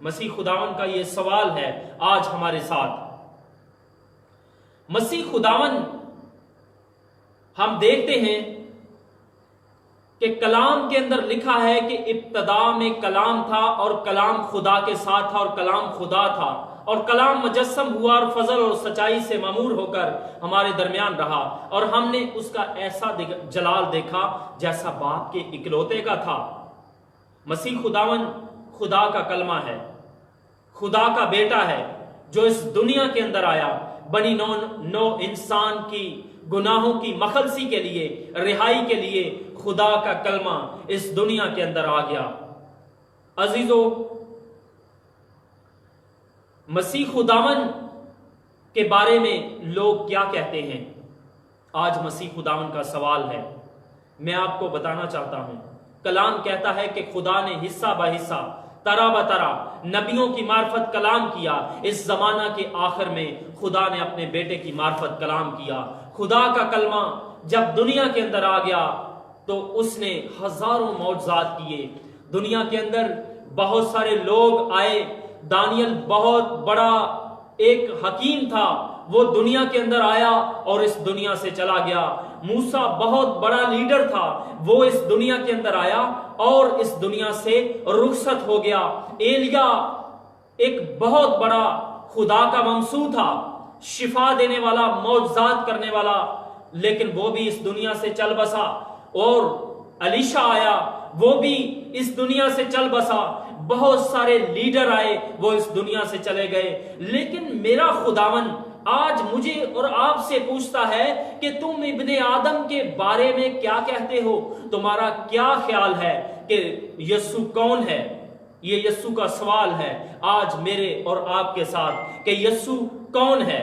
مسیح خداون کا یہ سوال ہے آج ہمارے ساتھ۔ مسیح خداون، ہم دیکھتے ہیں کہ کلام کے اندر لکھا ہے کہ ابتدا میں کلام تھا اور کلام خدا کے ساتھ تھا اور کلام خدا تھا اور کلام مجسم ہوا اور فضل اور سچائی سے معمور ہو کر ہمارے درمیان رہا، اور ہم نے اس کا ایسا جلال دیکھا جیسا باپ کے اکلوتے کا تھا۔ مسیح خداون خدا کا کلمہ ہے، خدا کا بیٹا ہے، جو اس دنیا کے اندر آیا بنی نو انسان کی گناہوں کی مخلصی کے لیے، رہائی کے لیے خدا کا کلمہ اس دنیا کے اندر آ گیا۔ عزیزو، مسیح خداون کے بارے میں لوگ کیا کہتے ہیں؟ آج مسیح خداون کا سوال ہے، میں آپ کو بتانا چاہتا ہوں۔ کلام کہتا ہے کہ خدا نے حصہ بہ حصہ، طرح بطرح نبیوں کی معرفت کلام کیا۔ اس زمانہ کے آخر میں خدا نے اپنے بیٹے کی معرفت کلام کیا۔ خدا کا کلمہ جب دنیا کے اندر آ گیا تو اس نے ہزاروں معجزات کیے۔ دنیا کے اندر بہت سارے لوگ آئے۔ دانیل بہت بڑا ایک حکیم تھا، وہ دنیا کے اندر آیا اور اس دنیا سے چلا گیا۔ موسیٰ بہت بڑا لیڈر تھا، وہ اس دنیا کے اندر آیا اور اس دنیا سے رخصت ہو گیا۔ ایلیا ایک بہت بڑا خدا کا ممسوح تھا، شفا دینے والا، معجزات کرنے والا، لیکن وہ بھی اس دنیا سے چل بسا۔ اور الیشا آیا، وہ بھی اس دنیا سے چل بسا۔ بہت سارے لیڈر آئے، وہ اس دنیا سے چلے گئے۔ لیکن میرا خداون آج مجھے اور آپ سے پوچھتا ہے کہ تم ابن آدم کے بارے میں کیا کہتے ہو؟ تمہارا کیا خیال ہے کہ یسوع کون ہے؟ یہ یسوع کا سوال ہے آج میرے اور آپ کے ساتھ کہ یسوع کون ہے؟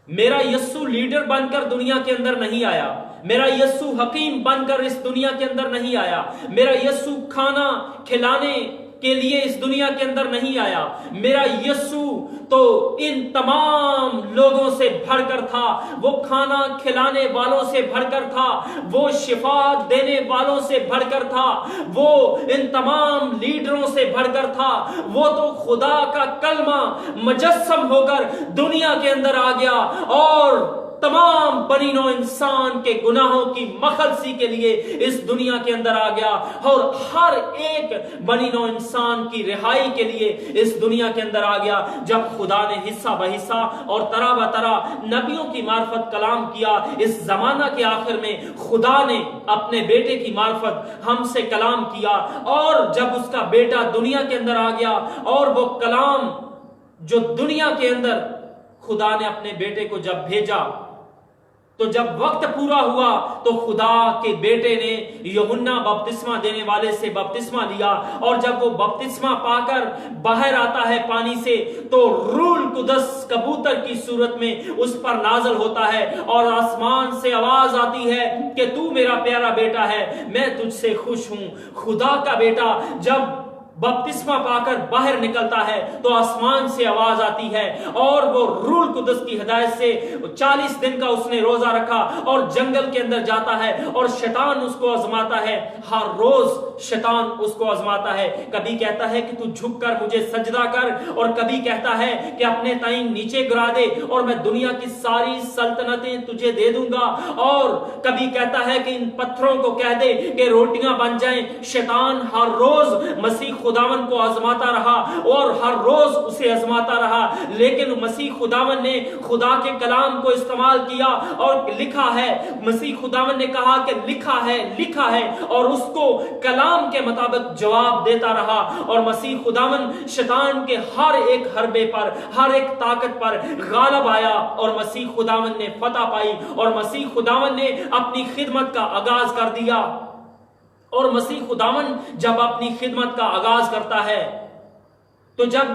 میرا یسوع لیڈر بن کر دنیا کے اندر نہیں آیا، میرا یسوع حکیم بن کر اس دنیا کے اندر نہیں آیا، میرا یسوع کھانا کھلانے کے لیے اس دنیا کے اندر نہیں آیا۔ میرا یسوع تو ان تمام لوگوں سے بڑھ کر تھا، وہ کھانا کھلانے والوں سے بڑھ کر تھا، وہ شفا دینے والوں سے بڑھ کر تھا، وہ ان تمام لیڈروں سے بڑھ کر تھا۔ وہ تو خدا کا کلمہ مجسم ہو کر دنیا کے اندر آ گیا اور تمام بنی نوع انسان کے گناہوں کی مخلصی کے لیے اس دنیا کے اندر آ گیا، اور ہر ایک بنی نوع انسان کی رہائی کے لیے اس دنیا کے اندر آ گیا۔ جب خدا نے حصہ بہ حصہ اور طرح بطرح نبیوں کی معرفت کلام کیا، اس زمانہ کے آخر میں خدا نے اپنے بیٹے کی معرفت ہم سے کلام کیا، اور جب اس کا بیٹا دنیا کے اندر آ گیا اور وہ کلام جو دنیا کے اندر خدا نے اپنے بیٹے کو جب بھیجا، تو جب وقت پورا ہوا تو خدا کے بیٹے نے یوحنا بپتسمہ دینے والے سے بپتسمہ لیا، اور جب وہ بپتسمہ پا کر باہر آتا ہے پانی سے تو روح القدس کبوتر کی صورت میں اس پر نازل ہوتا ہے، اور آسمان سے آواز آتی ہے کہ تو میرا پیارا بیٹا ہے، میں تجھ سے خوش ہوں۔ خدا کا بیٹا جب بپتسمہ پا کر باہر نکلتا ہے تو آسمان سے آواز آتی ہے، اور وہ روح القدس کی ہدایت سے 40 دن کا اس نے روزہ رکھا اور جنگل کے اندر جاتا ہے، اور شیطان اس کو آزماتا ہے۔ ہر روز شیطان اس کو آزماتا ہے، کبھی کہتا ہے کہ تو جھک کر مجھے سجدہ کر، اور کبھی کہتا ہے کہ اپنے تائیں نیچے گرا دے اور میں دنیا کی ساری سلطنتیں تجھے دے دوں گا، اور کبھی کہتا ہے کہ ان پتھروں کو کہہ دے کہ روٹیاں بن جائیں۔ شیطان ہر روز مسیح خداون کو آزماتا رہا اور ہر روز اسے آزماتا رہا، لیکن مسیح خداون نے خدا کے کلام کو استعمال کیا اور لکھا ہے، مسیح خداون نے کہا کہ لکھا ہے، لکھا ہے، اور اس کو کلام کے مطابق جواب دیتا رہا، اور مسیح خداون شیطان کے ہر ایک حربے پر، ہر ایک طاقت پر غالب آیا، اور مسیح خداون نے فتح پائی، اور مسیح خداون نے اپنی خدمت کا آغاز کر دیا۔ اور مسیح خداون جب اپنی خدمت کا آغاز کرتا ہے تو جب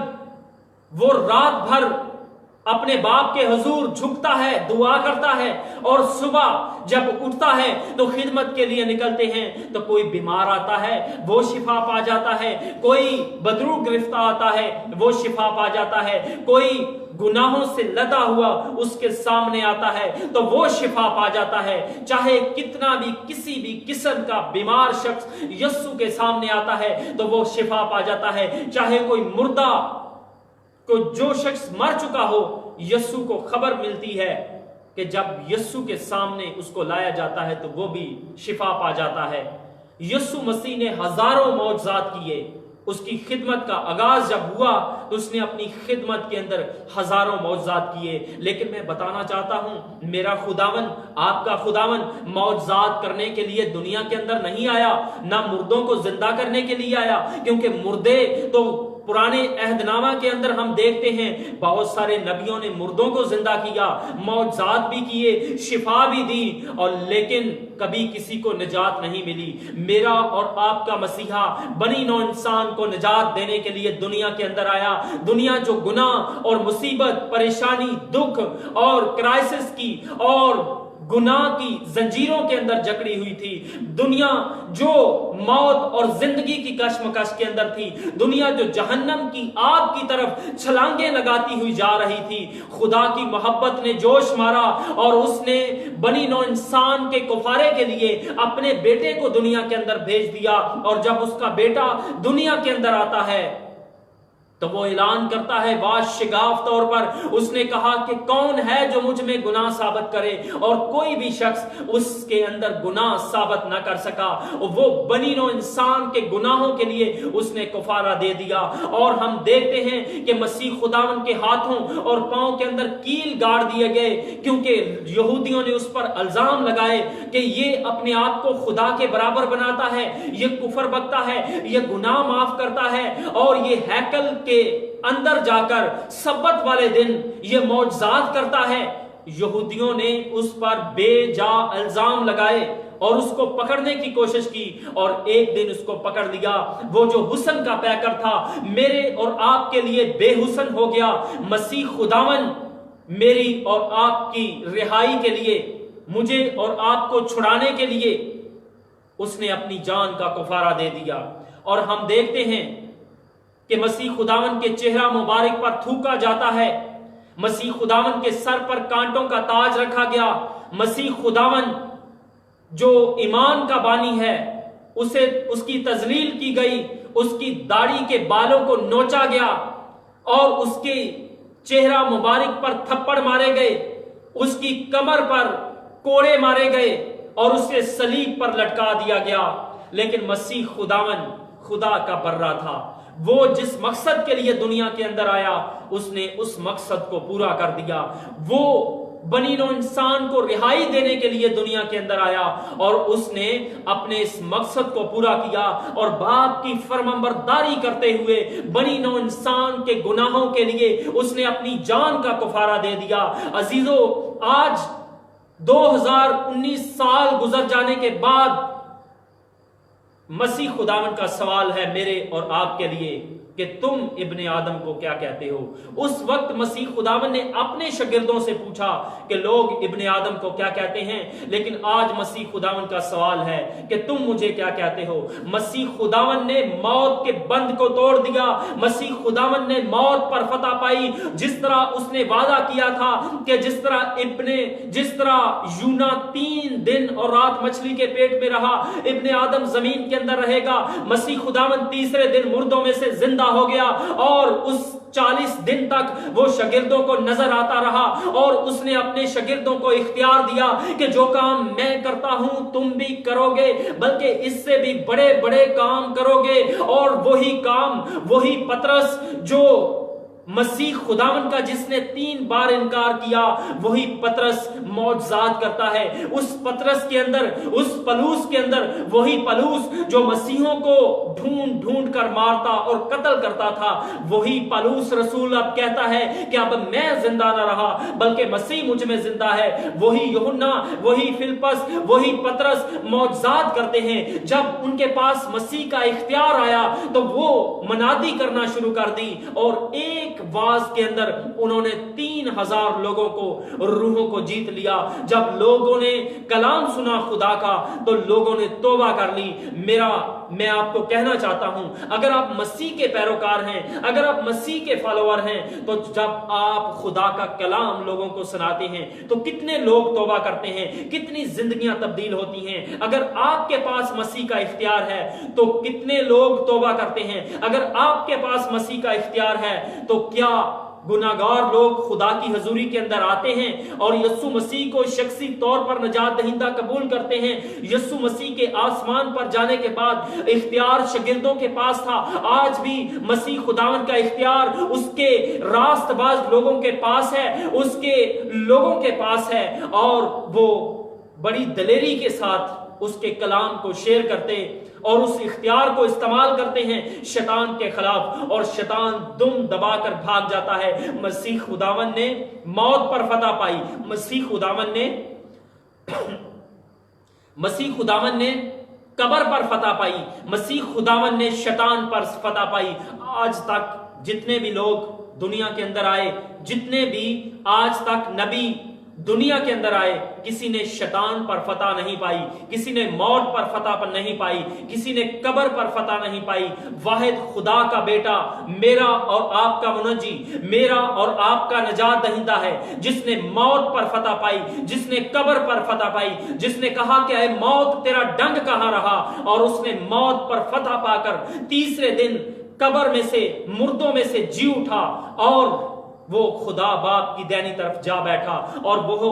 وہ رات بھر اپنے باپ کے حضور جھکتا ہے، دعا کرتا ہے، اور صبح جب اٹھتا ہے تو خدمت کے لیے نکلتے ہیں تو کوئی بیمار آتا ہے وہ شفا پا جاتا ہے، کوئی بدروح گرفتہ آتا ہے وہ شفا پا جاتا ہے، کوئی گناہوں سے لدا ہوا اس کے سامنے آتا ہے تو وہ شفا پا جاتا ہے۔ چاہے کتنا بھی کسی بھی قسم کا بیمار شخص یسوع کے سامنے آتا ہے تو وہ شفا پا جاتا ہے۔ چاہے کوئی مردہ، کوئی جو شخص مر چکا ہو، یسوع کو خبر ملتی ہے کہ جب یسوع کے سامنے اس کو لایا جاتا ہے تو وہ بھی شفا پا جاتا ہے۔ یسوع مسیح نے ہزاروں معجزات کیے۔ اس کی خدمت کا آغاز جب ہوا تو اس نے اپنی خدمت کے اندر ہزاروں معجزات کیے، لیکن میں بتانا چاہتا ہوں میرا خداون، آپ کا خداون معجزات کرنے کے لیے دنیا کے اندر نہیں آیا، نہ مردوں کو زندہ کرنے کے لیے آیا، کیونکہ مردے تو پرانے عہد نامہ کے اندر ہم دیکھتے ہیں بہت سارے نبیوں نے مردوں کو زندہ کیا، معجزات بھی کیے، شفا بھی دی، اور لیکن کبھی کسی کو نجات نہیں ملی۔ میرا اور آپ کا مسیحا بنی نوع انسان کو نجات دینے کے لیے دنیا کے اندر آیا۔ دنیا جو گناہ اور مصیبت، پریشانی، دکھ اور کرائسس کی اور گناہ کی زنجیروں کے اندر جکڑی ہوئی تھی، دنیا جو موت اور زندگی کی کشمکش کے اندر تھی، دنیا جو جہنم کی آگ کی طرف چھلانگیں لگاتی ہوئی جا رہی تھی، خدا کی محبت نے جوش مارا اور اس نے بنی نوع انسان کے کفارے کے لیے اپنے بیٹے کو دنیا کے اندر بھیج دیا۔ اور جب اس کا بیٹا دنیا کے اندر آتا ہے تو وہ اعلان کرتا ہے شگاف طور پر، اس نے کہا کہ کون ہے جو مجھ میں گناہ ثابت کرے، اور کوئی بھی شخص اس کے اندر گناہ ثابت نہ کر سکا۔ وہ بنی نوع انسان کے گناہوں کے لیے اس نے کفارہ دے دیا۔ اور ہم دیکھتے ہیں کہ مسیح خداوند کے ہاتھوں اور پاؤں کے اندر کیل گاڑ دیے گئے، کیونکہ یہودیوں نے اس پر الزام لگائے کہ یہ اپنے آپ کو خدا کے برابر بناتا ہے، یہ کفر بکتا ہے، یہ گناہ معاف کرتا ہے، اور یہ ہیکل کے اندر جا کر سبت والے دن یہ معجزات کرتا ہے۔ یہودیوں نے اس پر بے جا الزام لگائے اور اس کو پکڑنے کی کوشش کی، اور ایک دن اس کو پکڑ لیا۔ وہ جو حسن کا پیکر تھا میرے اور آپ کے لیے بے حسن ہو گیا۔ مسیح خداون میری اور آپ کی رہائی کے لیے، مجھے اور آپ کو چھڑانے کے لیے اس نے اپنی جان کا کفارہ دے دیا۔ اور ہم دیکھتے ہیں کہ مسیح خداون کے چہرہ مبارک پر تھوکا جاتا ہے، مسیح خداون کے سر پر کانٹوں کا تاج رکھا گیا۔ مسیح خداون جو ایمان کا بانی ہے اس کی تذلیل کی گئی، اس کی داڑھی کے بالوں کو نوچا گیا، اور اس کے چہرہ مبارک پر تھپڑ مارے گئے، اس کی کمر پر کوڑے مارے گئے، اور اسے صلیب پر لٹکا دیا گیا۔ لیکن مسیح خداون خدا کا برہ تھا، وہ جس مقصد کے لیے دنیا کے اندر آیا اس نے اس مقصد کو پورا کر دیا۔ وہ بنی نوع انسان کو رہائی دینے کے لیے دنیا کے اندر آیا، اور اس نے اپنے اس مقصد کو پورا کیا، اور باپ کی فرمانبرداری کرتے ہوئے بنی نوع انسان کے گناہوں کے لیے اس نے اپنی جان کا کفارہ دے دیا۔ عزیزو، آج 2019 سال گزر جانے کے بعد مسیح خداوند کا سوال ہے میرے اور آپ کے لیے کہ تم ابن آدم کو کیا کہتے ہو؟ اس وقت مسیح خداوند نے اپنے شاگردوں سے پوچھا کہ لوگ ابن آدم کو کیا کہتے ہیں، لیکن آج مسیح خداوند کا سوال ہے کہ تم مجھے کیا کہتے ہو؟ مسیح خداوند نے موت کے بند کو توڑ دیا، مسیح خداوند نے موت پر فتح پائی، جس طرح اس نے وعدہ کیا تھا کہ جس طرح یونا 3 دن اور رات مچھلی کے پیٹ میں رہا، ابن آدم زمین کے اندر رہے گا۔ مسیح خداوند تیسرے دن مردوں میں سے زندہ ہو گیا، اور اس 40 دن تک وہ شاگردوں کو نظر آتا رہا، اور اس نے اپنے شاگردوں کو اختیار دیا کہ جو کام میں کرتا ہوں تم بھی کرو گے، بلکہ اس سے بھی بڑے بڑے کام کرو گے۔ اور وہی کام، وہی پترس جو مسیح خداوند کا جس نے 3 بار انکار کیا، وہی پترس معجزات کرتا ہے۔ اس پترس کے اندر، اس پلوس کے اندر، وہی پلوس جو مسیحوں کو ڈھونڈ ڈھونڈ کر مارتا اور قتل کرتا تھا، وہی پلوس رسول اب کہتا ہے کہ اب میں زندہ نہ رہا بلکہ مسیح مجھ میں زندہ ہے۔ وہی یوحنا، وہی فلپس، وہی پترس معجزات کرتے ہیں۔ جب ان کے پاس مسیح کا اختیار آیا تو وہ منادی کرنا شروع کر دی، اور ایک ایک واز کے اندر انہوں نے 3000 لوگوں کو روحوں کو جیت لیا. جب لوگوں نے کلام سنا خدا کا تو لوگوں نے توبہ کر لی. میں آپ کو کہنا چاہتا ہوں اگر آپ مسیح کے پیروکار ہیں, اگر آپ مسیح کے فالوور ہیں, تو جب آپ خدا کا کلام لوگوں کو سناتے ہیں تو کتنے لوگ توبہ کرتے ہیں, کتنی زندگیاں تبدیل ہوتی ہیں. اگر آپ کے پاس مسیح کا اختیار ہے تو کتنے لوگ توبہ کرتے ہیں. اگر آپ کے پاس مسیح کا اختیار ہے تو کیا گناہگار لوگ خدا کی حضوری کے اندر آتے ہیں اور یسوع مسیح کو شخصی طور پر نجات دہندہ قبول کرتے ہیں. یسوع مسیح کے آسمان پر جانے کے بعد اختیار شاگردوں کے پاس تھا, آج بھی مسیح خداوند کا اختیار اس کے راست باز لوگوں کے پاس ہے, اس کے لوگوں کے پاس ہے, اور وہ بڑی دلیری کے ساتھ اس کے کلام کو شیئر کرتے اور اس اختیار کو استعمال کرتے ہیں شیطان کے خلاف, اور شیطان دم دبا کر بھاگ جاتا ہے. مسیح خداوند نے موت پر فتح پائی, مسیح خداوند نے قبر پر فتح پائی, مسیح خداوند نے شیطان پر فتح پائی. آج تک جتنے بھی لوگ دنیا کے اندر آئے, جتنے بھی آج تک نبی دنیا کے اندر آئے, کسی نے شیطان پر فتح نہیں پائی, کسی نے موت پر فتح پر نہیں پائی, کسی نے قبر پر فتح نہیں پائی. واحد خدا کا بیٹا, میرا اور آپ کا منجی, میرا اور آپ کا نجات دہندہ ہے, جس نے موت پر فتح پائی, جس نے قبر پر فتح پائی, جس نے کہا کہ اے موت تیرا ڈنگ کہاں رہا, اور اس نے موت پر فتح پا کر تیسرے دن قبر میں سے, مردوں میں سے جی اٹھا, اور وہ خدا باپ کی دینی طرف جا بیٹھا. اور وہ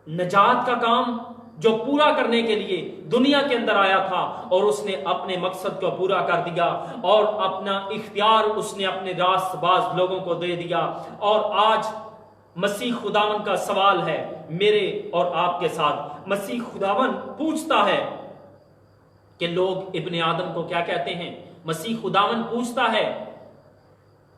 نجات کا کام جو پورا کرنے کے لیے دنیا کے اندر آیا تھا, اور اس نے اپنے مقصد کو پورا کر دیا, اور اپنا اختیار اس نے اپنے راست باز لوگوں کو دے دیا. اور آج مسیح خداوند کا سوال ہے میرے اور آپ کے ساتھ. مسیح خداوند پوچھتا ہے کہ لوگ ابن آدم کو کیا کہتے ہیں. مسیح خداوند پوچھتا ہے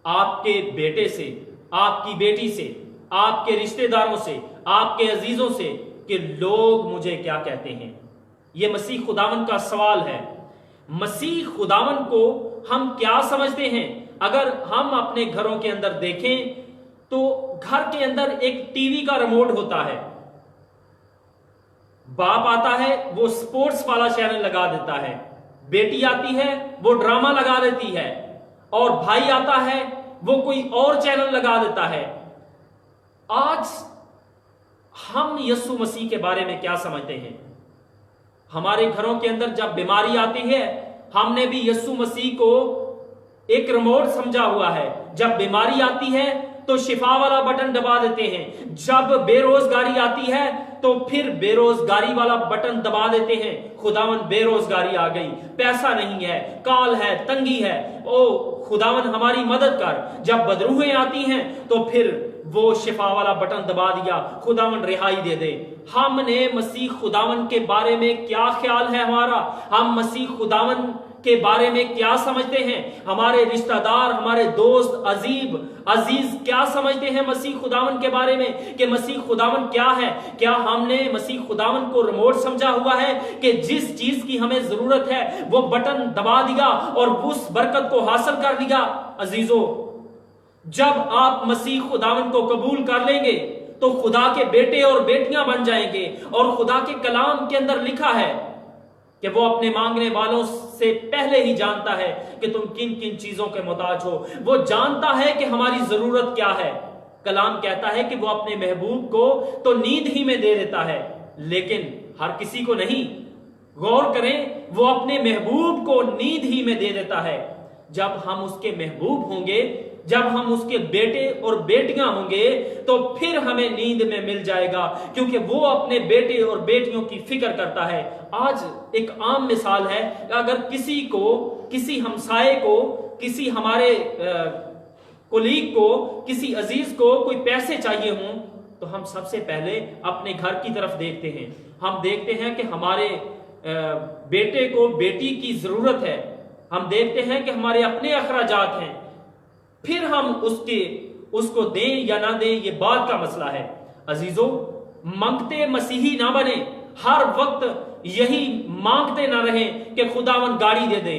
آپ کے بیٹے سے, آپ کی بیٹی سے, آپ کے رشتہ داروں سے, آپ کے عزیزوں سے کہ لوگ مجھے کیا کہتے ہیں. یہ مسیح خداوند کا سوال ہے. مسیح خداوند کو ہم کیا سمجھتے ہیں؟ اگر ہم اپنے گھروں کے اندر دیکھیں تو گھر کے اندر ایک ٹی وی کا ریموٹ ہوتا ہے. باپ آتا ہے وہ سپورٹس والا چینل لگا دیتا ہے, بیٹی آتی ہے وہ ڈرامہ لگا دیتی ہے, اور بھائی آتا ہے وہ کوئی اور چینل لگا دیتا ہے. آج ہم یسوع مسیح کے بارے میں کیا سمجھتے ہیں؟ ہمارے گھروں کے اندر جب بیماری آتی ہے ہم نے بھی یسوع مسیح کو ایک ریموٹ سمجھا ہوا ہے. جب بیماری آتی ہے تو شفا والا بٹن دبا دیتے ہیں, جب بے روزگاری آتی ہے تو پھر بے روزگاری والا بٹن دبا دیتے ہیں. خداوند بے روزگاری آ گئی, پیسہ نہیں ہے, کال ہے, تنگی ہے, او خداوند ہماری مدد کر. جب بدروہیں آتی ہیں تو پھر وہ شفا والا بٹن دبا دیا, خداوند رہائی دے دے. ہم نے مسیح خداوند کے بارے میں کیا خیال ہے ہمارا؟ ہم مسیح خداوند کے بارے میں کیا سمجھتے ہیں؟ ہمارے رشتہ دار, ہمارے دوست, عزیز کیا سمجھتے ہیں مسیح خداوند کے بارے میں کہ مسیح خداوند کیا ہے؟ کیا ہم نے مسیح خداوند کو ریموٹ سمجھا ہوا ہے کہ جس چیز کی ہمیں ضرورت ہے وہ بٹن دبا دیا اور اس برکت کو حاصل کر لیا؟ عزیزو, جب آپ مسیح خداوند کو قبول کر لیں گے تو خدا کے بیٹے اور بیٹیاں بن جائیں گے. اور خدا کے کلام کے اندر لکھا ہے کہ وہ اپنے مانگنے والوں سے پہلے ہی جانتا ہے کہ تم کن کن چیزوں کے محتاج ہو. وہ جانتا ہے کہ ہماری ضرورت کیا ہے. کلام کہتا ہے کہ وہ اپنے محبوب کو تو نیند ہی میں دے دیتا ہے, لیکن ہر کسی کو نہیں. غور کریں, وہ اپنے محبوب کو نیند ہی میں دے دیتا ہے. جب ہم اس کے محبوب ہوں گے, جب ہم اس کے بیٹے اور بیٹیاں ہوں گے تو پھر ہمیں نیند میں مل جائے گا, کیونکہ وہ اپنے بیٹے اور بیٹیوں کی فکر کرتا ہے. آج ایک عام مثال ہے, اگر کسی کو, کسی ہمسائے کو, کسی ہمارے کولیگ کو, کسی عزیز کو کوئی پیسے چاہیے ہوں تو ہم سب سے پہلے اپنے گھر کی طرف دیکھتے ہیں. ہم دیکھتے ہیں کہ ہمارے بیٹے کو بیٹی کی ضرورت ہے, ہم دیکھتے ہیں کہ ہمارے اپنے اخراجات ہیں, پھر ہم اس کو دیں یا نہ دیں یہ بات کا مسئلہ ہے. عزیزو, مانگتے مسیحی نہ بنے, ہر وقت یہی مانگتے نہ رہیں کہ خداوند گاڑی دے دے,